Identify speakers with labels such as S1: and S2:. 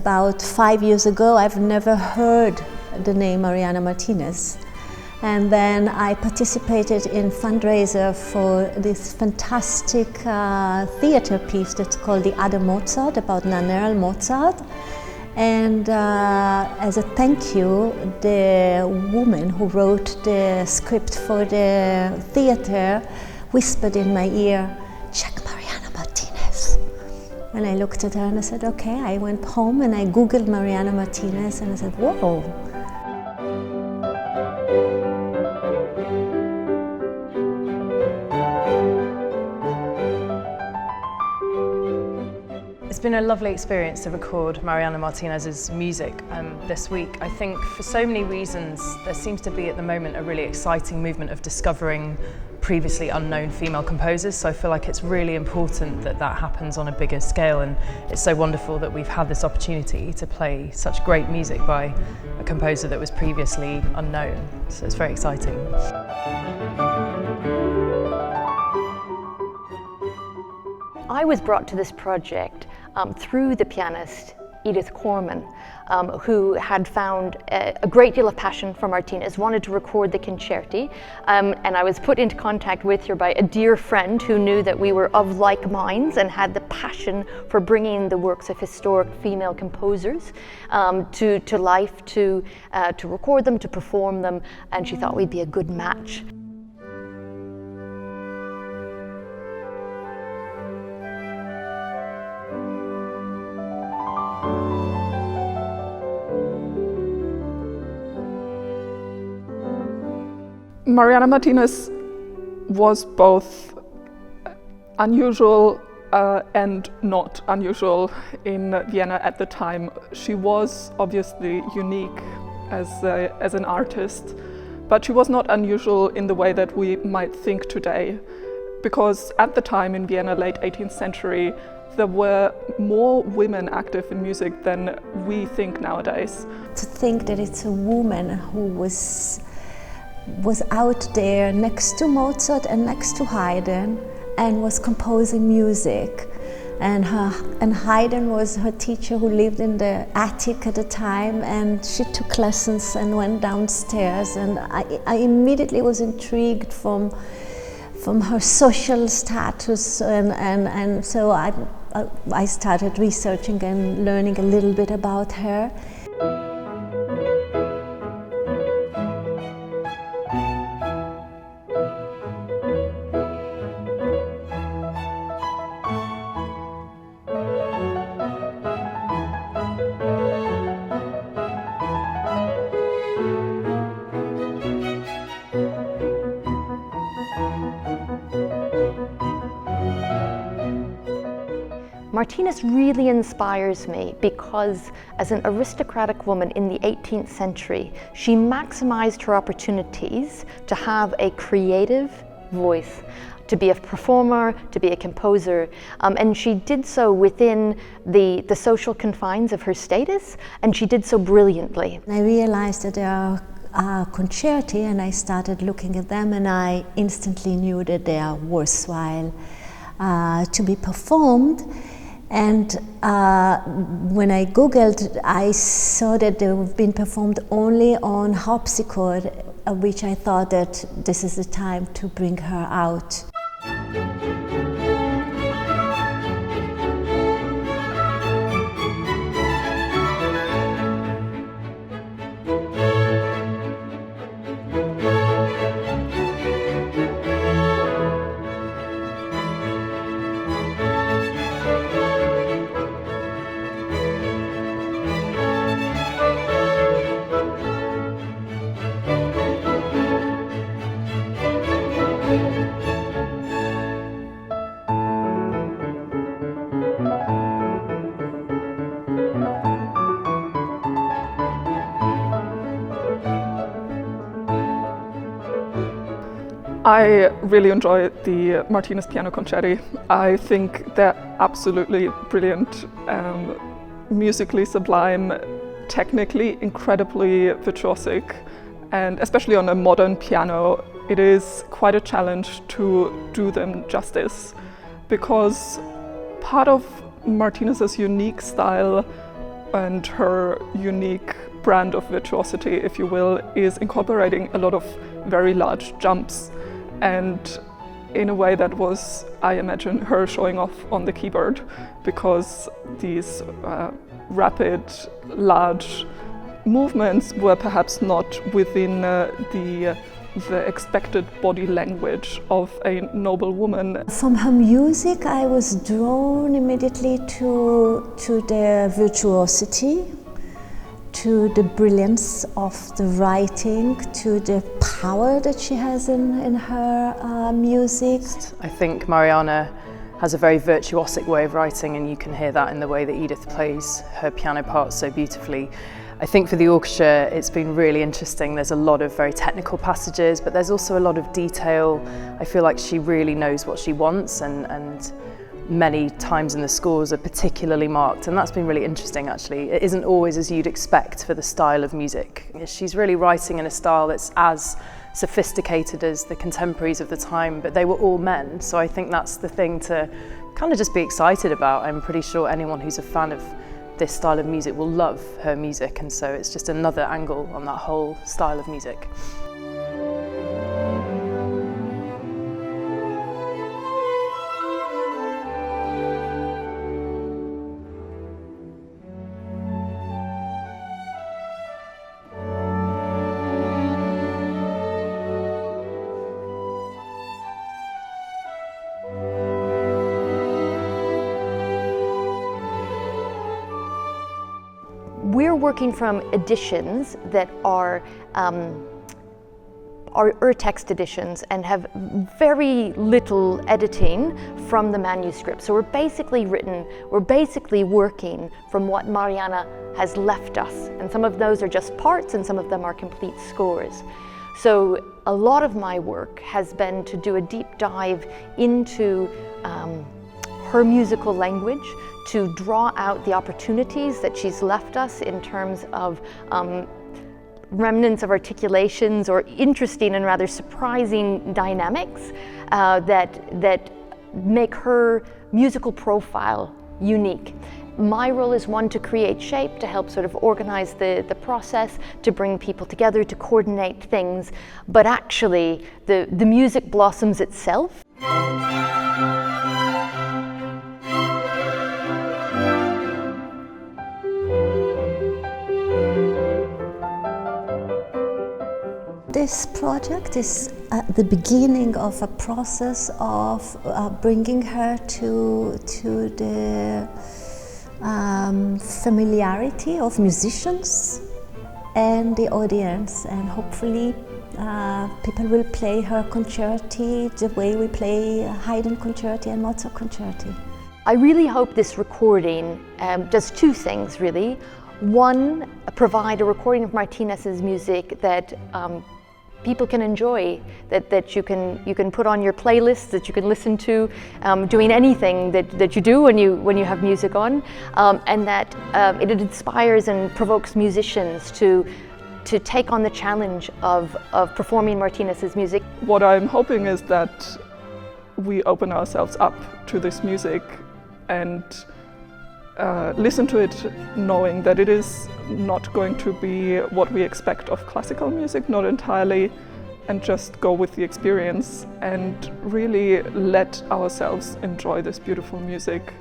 S1: about 5 years ago, I've never heard the name Marianna Martines. And then I participated in fundraiser for this fantastic theater piece that's called The Other Mozart, about Nannerl Mozart. And as a thank you, the woman who wrote the script for the theater whispered in my ear, "Check Marianna Martines." And I looked at her and I said, okay. I went home and I Googled Marianna Martines and I said, whoa.
S2: It's been a lovely experience to record Marianna Martinez's music this week. I think for so many reasons there seems to be at the moment a really exciting movement of discovering previously unknown female composers, so I feel like it's really important that that happens on a bigger scale, and it's so wonderful that we've had this opportunity to play such great music by a composer that was previously unknown, so it's very exciting.
S3: I was brought to this project through the pianist Idith Korman, who had found a great deal of passion for Martinez, wanted to record the concerti, and I was put into contact with her by a dear friend who knew that we were of like minds and had the passion for bringing the works of historic female composers to life, to record them, to perform them, and she thought we'd be a good match.
S4: Marianna Martines was both unusual and not unusual in Vienna at the time. She was obviously unique as an artist, but she was not unusual in the way that we might think today, because at the time in Vienna, late 18th century, there were more women active in music than we think nowadays.
S1: To think that it's a woman who was out there next to Mozart and next to Haydn and was composing music, and Haydn was her teacher who lived in the attic at the time, and she took lessons and went downstairs, and I immediately was intrigued from her social status, and so I started researching and learning a little bit about her.
S3: Martines really inspires me because as an aristocratic woman in the 18th century, she maximized her opportunities to have a creative voice, to be a performer, to be a composer, and she did so within the social confines of her status, and she did so brilliantly.
S1: I realized that there are concerti, and I started looking at them, and I instantly knew that they are worthwhile to be performed. And when I Googled, I saw that they have been performed only on harpsichord, which I thought that this is the time to bring her out.
S4: I really enjoy the Martines piano concerti. I think they're absolutely brilliant, musically sublime, technically incredibly virtuosic, and especially on a modern piano, it is quite a challenge to do them justice, because part of Martinez's unique style and her unique brand of virtuosity, if you will, is incorporating a lot of very large jumps, and in a way that was, I imagine, her showing off on the keyboard, because these rapid, large movements were perhaps not within the expected body language of a noble woman.
S1: From her music, I was drawn immediately to the virtuosity, to the brilliance of the writing, to the power that she has in her music.
S2: I think Marianna has a very virtuosic way of writing, and you can hear that in the way that Idith plays her piano parts so beautifully. I think for the orchestra it's been really interesting. There's a lot of very technical passages, but there's also a lot of detail. I feel like she really knows what she wants, and many times in the scores are particularly marked, and that's been really interesting actually. It isn't always as you'd expect for the style of music. She's really writing in a style that's as sophisticated as the contemporaries of the time, but they were all men, so I think that's the thing to kind of just be excited about. I'm pretty sure anyone who's a fan of this style of music will love her music, and so it's just another angle on that whole style of music.
S3: We're working from editions that are text editions and have very little editing from the manuscript. So we're basically working from what Marianna has left us. And some of those are just parts and some of them are complete scores. So a lot of my work has been to do a deep dive into her musical language, to draw out the opportunities that she's left us in terms of remnants of articulations or interesting and rather surprising dynamics that make her musical profile unique. My role is one, to create shape, to help sort of organize the process, to bring people together, to coordinate things, but actually the music blossoms itself.
S1: This project is at the beginning of a process of bringing her to the familiarity of musicians and the audience, and hopefully people will play her concerti the way we play Haydn concerti and Mozart concerti.
S3: I really hope this recording does two things really. One, provide a recording of Martinez's music that people can enjoy, that you can put on your playlists, that you can listen to, doing anything that you do when you have music on, and that it inspires and provokes musicians to take on the challenge of performing Martinez's music.
S4: What I'm hoping is that we open ourselves up to this music and listen to it knowing that it is not going to be what we expect of classical music, not entirely, and just go with the experience and really let ourselves enjoy this beautiful music